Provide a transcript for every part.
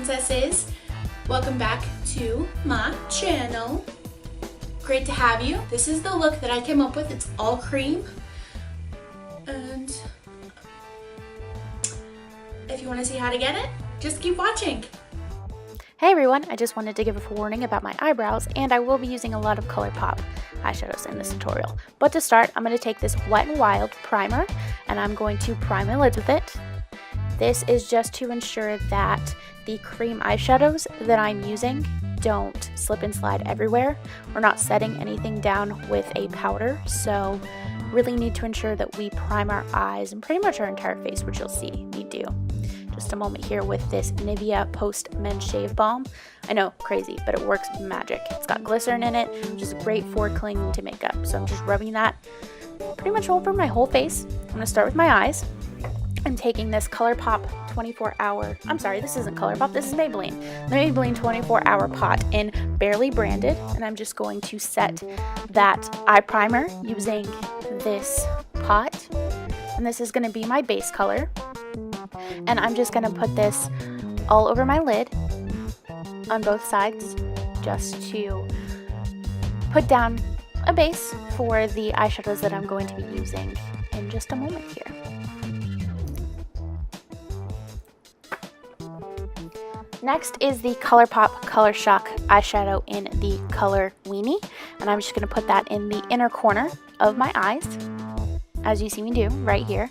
princesses, welcome back to my channel. Great to have you. This is the look that I came up with. It's all cream, and if you want to see how to get it, just keep watching. Hey everyone, I just wanted to give a warning about my eyebrows, and I will be using a lot of ColourPop eyeshadows in this tutorial. But to start, I'm going to take this Wet n Wild primer and I'm going to prime my lids with it. This is just to ensure that the cream eyeshadows that I'm using don't slip and slide everywhere. We're not setting anything down with a powder, so really need to ensure that we prime our eyes and pretty much our entire face, which you'll see me do. Just a moment here with this Nivea Post Men's Shave Balm. I know, crazy, but it works magic. It's got glycerin in it, which is great for clinging to makeup. So I'm just rubbing that pretty much over my whole face. I'm gonna start with my eyes. I'm taking this ColourPop 24-hour, I'm sorry, this isn't ColourPop, this is Maybelline. The Maybelline 24-hour pot in Barely Branded, and I'm just going to set that eye primer using this pot. And this is gonna be my base color. And I'm just gonna put this all over my lid on both sides just to put down a base for the eyeshadows that I'm going to be using in just a moment here. Next is the ColourPop Color Shock eyeshadow in the color Weenie, and I'm just going to put that in the inner corner of my eyes, as you see me do right here.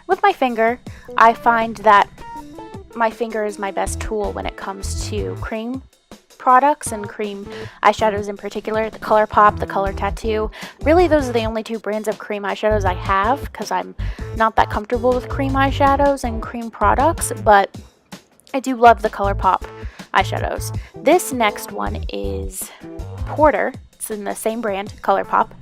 With my finger, I find that my finger is my best tool when it comes to cream products and cream eyeshadows in particular. The ColourPop, the Color Tattoo, really those are the only two brands of cream eyeshadows I have because I'm not that comfortable with cream eyeshadows and cream products, but I do love the ColourPop eyeshadows. This next one is Porter. It's in the same brand, ColourPop,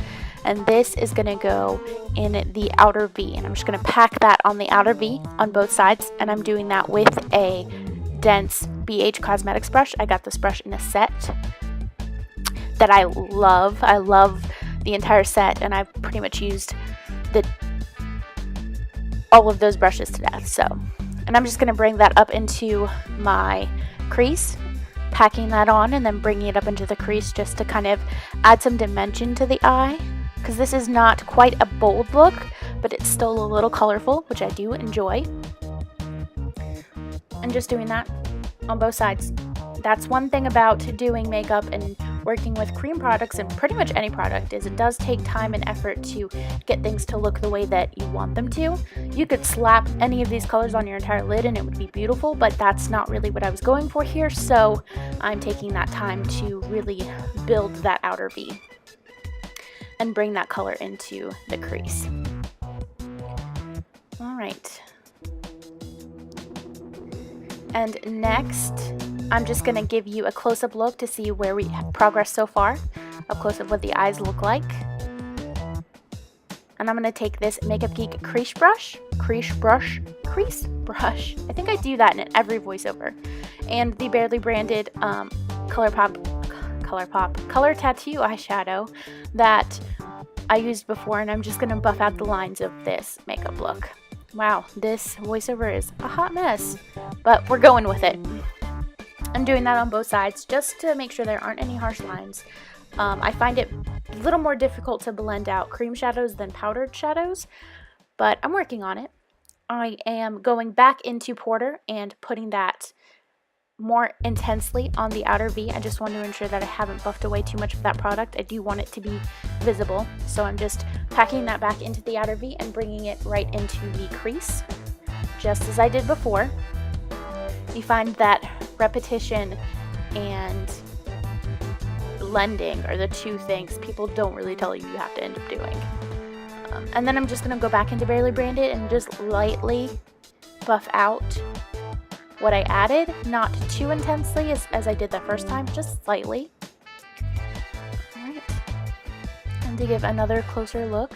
and this is going to go in the outer V, and I'm just going to pack that on the outer V on both sides, and I'm doing that with a dense BH Cosmetics brush. I got this brush in a set that I love. I love the entire set, and I've pretty much used all of those brushes to death. And I'm just going to bring that up into my crease, packing that on, and then bringing it up into the crease just to kind of add some dimension to the eye, because this is not quite a bold look, but it's still a little colorful, which I do enjoy. And just doing that on both sides. That's one thing about doing makeup and working with cream products and pretty much any product is it does take time and effort to get things to look the way that you want them to. You could slap any of these colors on your entire lid and it would be beautiful, but that's not really what I was going for here, so I'm taking that time to really build that outer V and bring that color into the crease. Alright. And next, I'm just going to give you a close-up look to see where we have progressed so far. A close-up of what the eyes look like. And I'm going to take this Makeup Geek crease brush. I think I do that in every voiceover. And the Barely Branded ColourPop Color Tattoo eyeshadow that I used before, and I'm just going to buff out the lines of this makeup look. Wow, this voiceover is a hot mess, but we're going with it. I'm doing that on both sides just to make sure there aren't any harsh lines. I find it a little more difficult to blend out cream shadows than powdered shadows, but I'm working on it. I am going back into Porter and putting that more intensely on the outer V. I just want to ensure that I haven't buffed away too much of that product. I do want it to be visible, so I'm just packing that back into the outer V and bringing it right into the crease, just as I did before. You find that repetition and blending are the two things people don't really tell you have to end up doing. And then I'm just going to go back into Barely Branded and just lightly buff out what I added, not too intensely as I did the first time, just slightly. Alright. And to give another closer look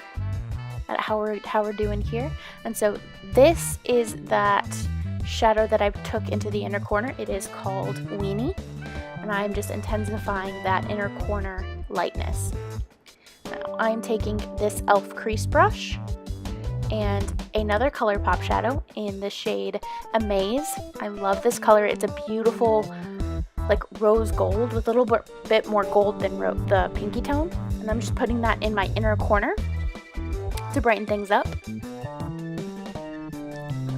at how we're doing here. And so this is that shadow that I took into the inner corner. It is called Weenie, and I'm just intensifying that inner corner lightness. Now I'm taking this e.l.f. crease brush and another ColourPop shadow in the shade Amaze. I love this color. It's a beautiful like rose gold with a little bit more gold than the pinky tone. And I'm just putting that in my inner corner to brighten things up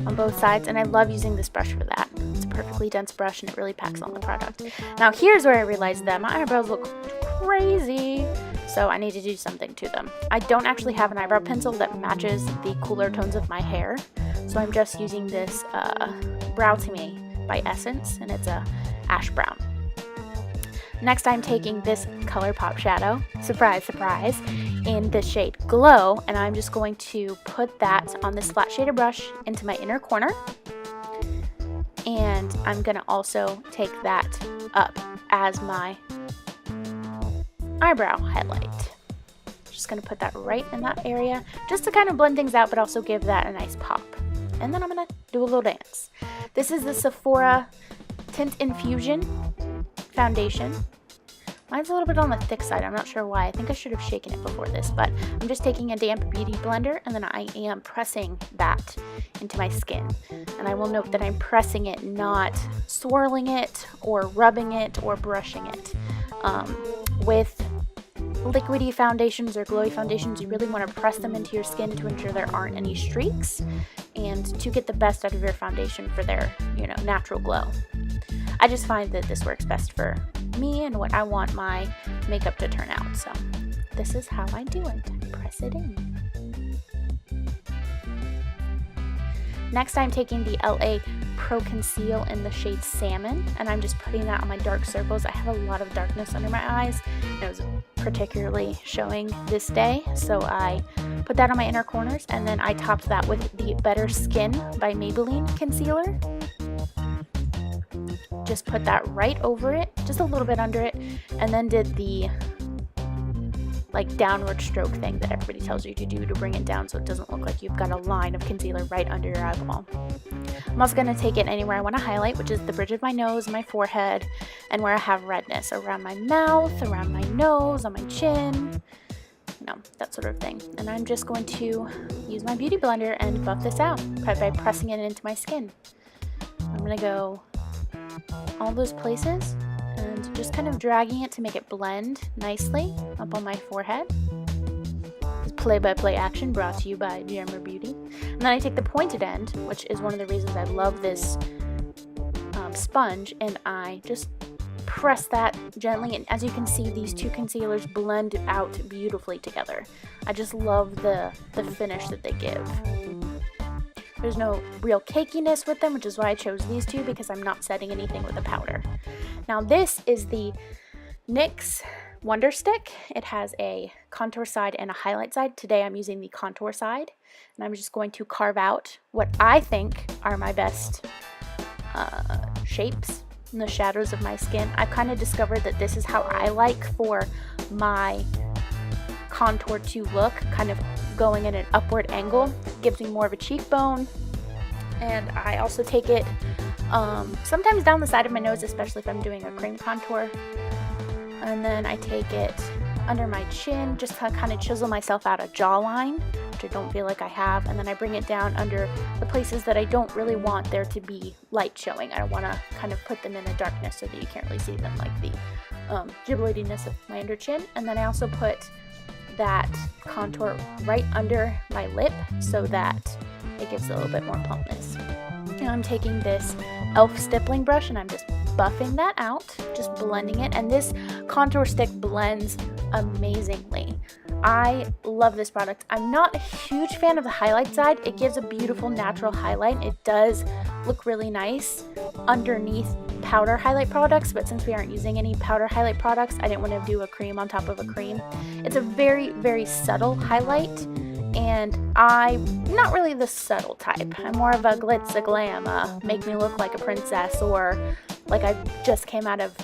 on both sides. And I love using this brush for that. It's a perfectly dense brush and it really packs on the product. Now here's where I realized that my eyebrows look crazy, so I need to do something to them. I don't actually have an eyebrow pencil that matches the cooler tones of my hair, so I'm just using this Brow To Me by Essence, and it's a ash brown. Next, I'm taking this ColourPop shadow, surprise, surprise, in the shade Glow, and I'm just going to put that on this flat shaded brush into my inner corner. And I'm gonna also take that up as my eyebrow highlight. Just gonna put that right in that area, just to kind of blend things out, but also give that a nice pop. And then I'm gonna do a little dance. This is the Sephora Tint Infusion foundation. Mine's a little bit on the thick side. I'm not sure why. I think I should have shaken it before this, but I'm just taking a damp beauty blender and then I am pressing that into my skin. And I will note that I'm pressing it, not swirling it or rubbing it or brushing it. With liquidy foundations or glowy foundations, you really want to press them into your skin to ensure there aren't any streaks and to get the best out of your foundation for their, natural glow. I just find that this works best for me and what I want my makeup to turn out. So this is how I do it. Press it in. Next, I'm taking the LA Pro Conceal in the shade Salmon, and I'm just putting that on my dark circles. I have a lot of darkness under my eyes, and it was particularly showing this day, so I put that on my inner corners, and then I topped that with the Better Skin by Maybelline concealer. Just put that right over it, just a little bit under it, and then did the downward stroke thing that everybody tells you to do to bring it down so it doesn't look like you've got a line of concealer right under your eyeball. I'm also going to take it anywhere I want to highlight, which is the bridge of my nose, my forehead, and where I have redness, around my mouth, around my nose, on my chin, that sort of thing. And I'm just going to use my beauty blender and buff this out by pressing it into my skin. I'm going to go all those places and just kind of dragging it to make it blend nicely up on my forehead. Play-by-play action brought to you by Jammer Beauty. And then I take the pointed end, which is one of the reasons I love this sponge, and I just press that gently, and as you can see, these two concealers blend out beautifully together. I just love the finish that they give. There's no real cakiness with them, which is why I chose these two, because I'm not setting anything with a powder. Now this is the NYX Wonder Stick. It has a contour side and a highlight side. Today I'm using the contour side, and I'm just going to carve out what I think are my best shapes in the shadows of my skin. I've kind of discovered that this is how I like for my contour to look, kind of going at an upward angle. It gives me more of a cheekbone, and I also take it sometimes down the side of my nose, especially if I'm doing a cream contour, and then I take it under my chin just to kind of chisel myself out a jawline, which I don't feel like I have, and then I bring it down under the places that I don't really want there to be light showing. I want to kind of put them in a darkness so that you can't really see them, like the gibbetiness of my under chin. And then I also put that contour right under my lip so that it gives a little bit more plumpness. Now I'm taking this e.l.f. stippling brush and I'm just buffing that out, just blending it, and this contour stick blends amazingly. I love this product. I'm not a huge fan of the highlight side. It gives a beautiful natural highlight. It does look really nice underneath powder highlight products, but since we aren't using any powder highlight products, I didn't want to do a cream on top of a cream. It's a very, very subtle highlight, and I'm not really the subtle type. I'm more of a glitz, a glam, make me look like a princess, or like I just came out of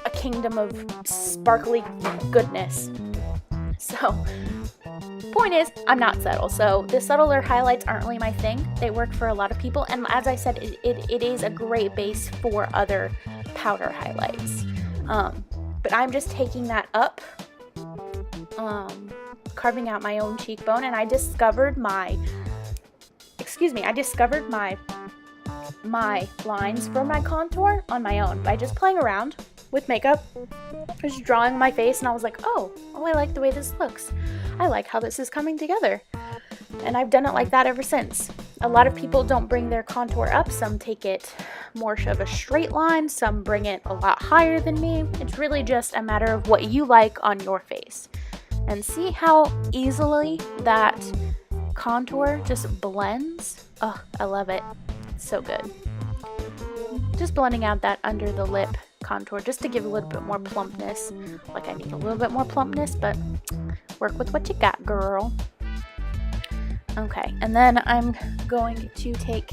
a kingdom of sparkly goodness. So, point is, I'm not subtle, so the subtler highlights aren't really my thing. They work for a lot of people, and as I said, it is a great base for other powder highlights. But I'm just taking that up, carving out my own cheekbone, and I discovered my I discovered my lines for my contour on my own by just playing around with makeup, just drawing my face, and I was like, oh, I like the way this looks. I like how this is coming together. And I've done it like that ever since. A lot of people don't bring their contour up. Some take it more of a straight line. Some bring it a lot higher than me. It's really just a matter of what you like on your face. And see how easily that contour just blends? Oh, I love it. It's so good. Just blending out that under the lip contour just to give a little bit more plumpness. Like I need a little bit more plumpness, but work with what you got, girl. Okay, and then I'm going to take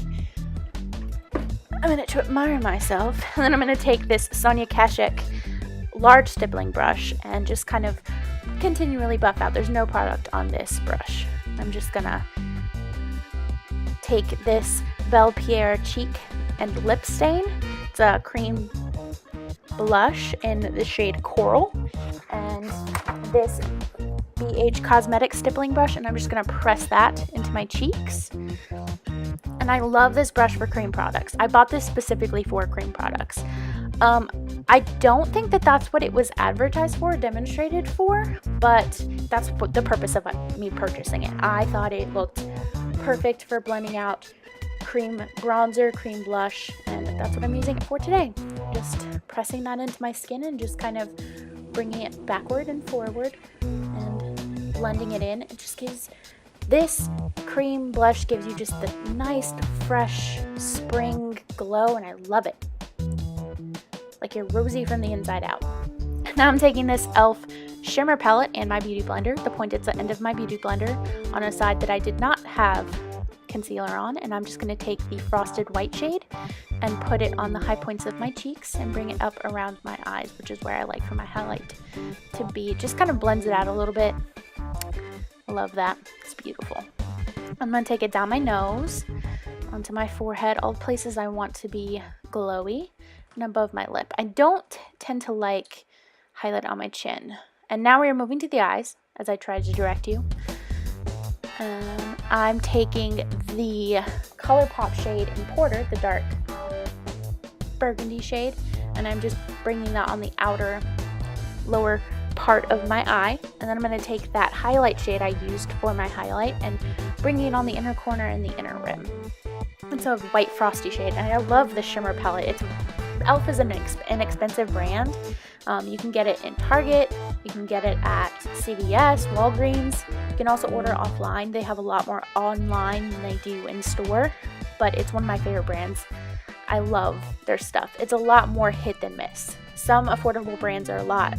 a minute to admire myself, and then I'm going to take this Sonia Kashuk large stippling brush and just kind of continually buff out. There's no product on this brush. I'm just going to take this Belle Pierre cheek and lip stain. It's a cream blush in the shade Coral, and this BH Cosmetics stippling brush, and I'm just going to press that into my cheeks. And I love this brush for cream products. I bought this specifically for cream products. I don't think that that's what it was advertised for, demonstrated for, but that's the purpose of me purchasing it. I thought it looked perfect for blending out cream bronzer, cream blush, and that's what I'm using it for today. Just pressing that into my skin and just kind of bringing it backward and forward and blending it in. It just gives, this cream blush gives you just the nice, fresh spring glow, and I love it. Like you're rosy from the inside out. Now I'm taking this e.l.f. shimmer palette and my beauty blender, the point at the end of my beauty blender, on a side that I did not have concealer on, and I'm just going to take the frosted white shade and put it on the high points of my cheeks and bring it up around my eyes, which is where I like for my highlight to be. It just kind of blends it out a little bit. I love that. It's beautiful. I'm going to take it down my nose, onto my forehead, all the places I want to be glowy, and above my lip. I don't tend to like highlight on my chin. And now we are moving to the eyes, as I tried to direct you. I'm taking the ColourPop shade in Porter, the dark burgundy shade, and I'm just bringing that on the outer lower part of my eye. And then I'm going to take that highlight shade I used for my highlight and bringing it on the inner corner and the inner rim. It's a white frosty shade, and I love the shimmer palette. e.l.f. is an inexpensive brand. You can get it in Target, you can get it at CVS, Walgreens. You can also order offline. They have a lot more online than they do in store, but it's one of my favorite brands. I love their stuff. It's a lot more hit than miss. Some affordable brands are a lot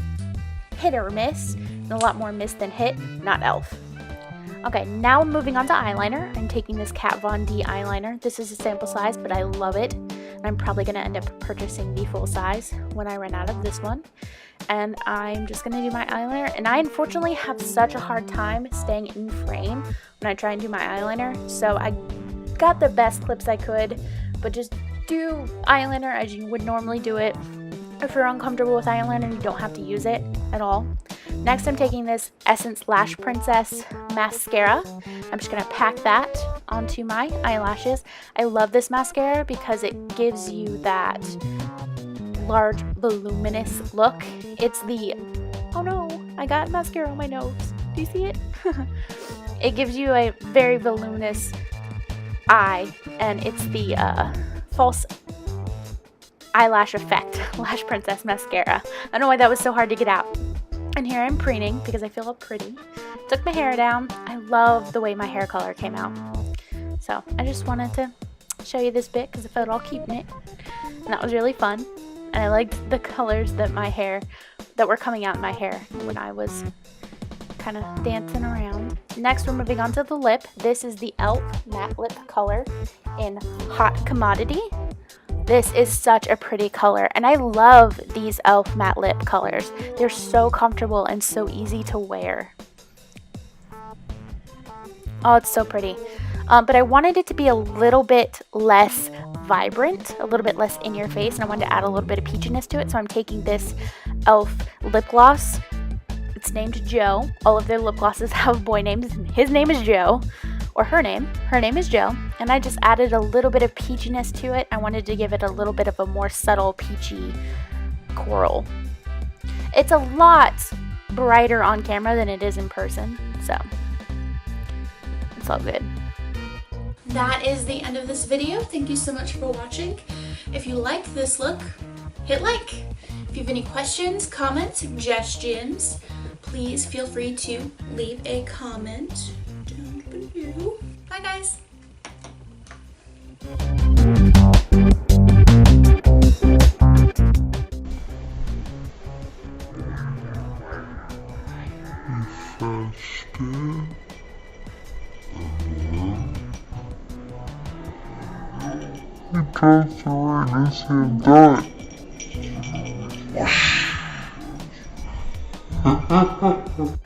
hit or miss, and a lot more miss than hit, not e.l.f. Okay, now moving on to eyeliner. I'm taking this Kat Von D eyeliner. This is a sample size, but I love it. And I'm probably going to end up purchasing the full size when I run out of this one. And I'm just going to do my eyeliner. And I unfortunately have such a hard time staying in frame when I try and do my eyeliner. So I got the best clips I could, but just do eyeliner as you would normally do it. If you're uncomfortable with eyeliner, you don't have to use it at all. Next, I'm taking this Essence Lash Princess mascara. I'm just going to pack that onto my eyelashes. I love this mascara because it gives you that large, voluminous look. It's the, oh no, I got mascara on my nose. Do you see it? It gives you a very voluminous eye, and it's the false eyelash effect Lash Princess mascara. I don't know why that was so hard to get out. And here I'm preening because I feel all pretty. Took my hair down. I love the way my hair color came out. So I just wanted to show you this bit because I felt all cute in it. And that was really fun. And I liked the colors that were coming out in my hair when I was kind of dancing around. Next, we're moving on to the lip. This is the e.l.f. matte lip color in Hot Commodity. This is such a pretty color, and I love these e.l.f. matte lip colors. They're so comfortable and so easy to wear. Oh, it's so pretty. But I wanted it to be a little bit less vibrant, a little bit less in your face, and I wanted to add a little bit of peachiness to it, so I'm taking this e.l.f. lip gloss. It's named Joe. All of their lip glosses have boy names. His name is Joe, or her name. Her name is Joe. And I just added a little bit of peachiness to it. I wanted to give it a little bit of a more subtle peachy coral. It's a lot brighter on camera than it is in person, so it's all good. That is the end of this video. Thank you so much for watching. If you like this look, hit like. If you have any questions, comments, suggestions, please feel free to leave a comment down below. Bye guys. You can't throw this and that. Ha ha ha ha.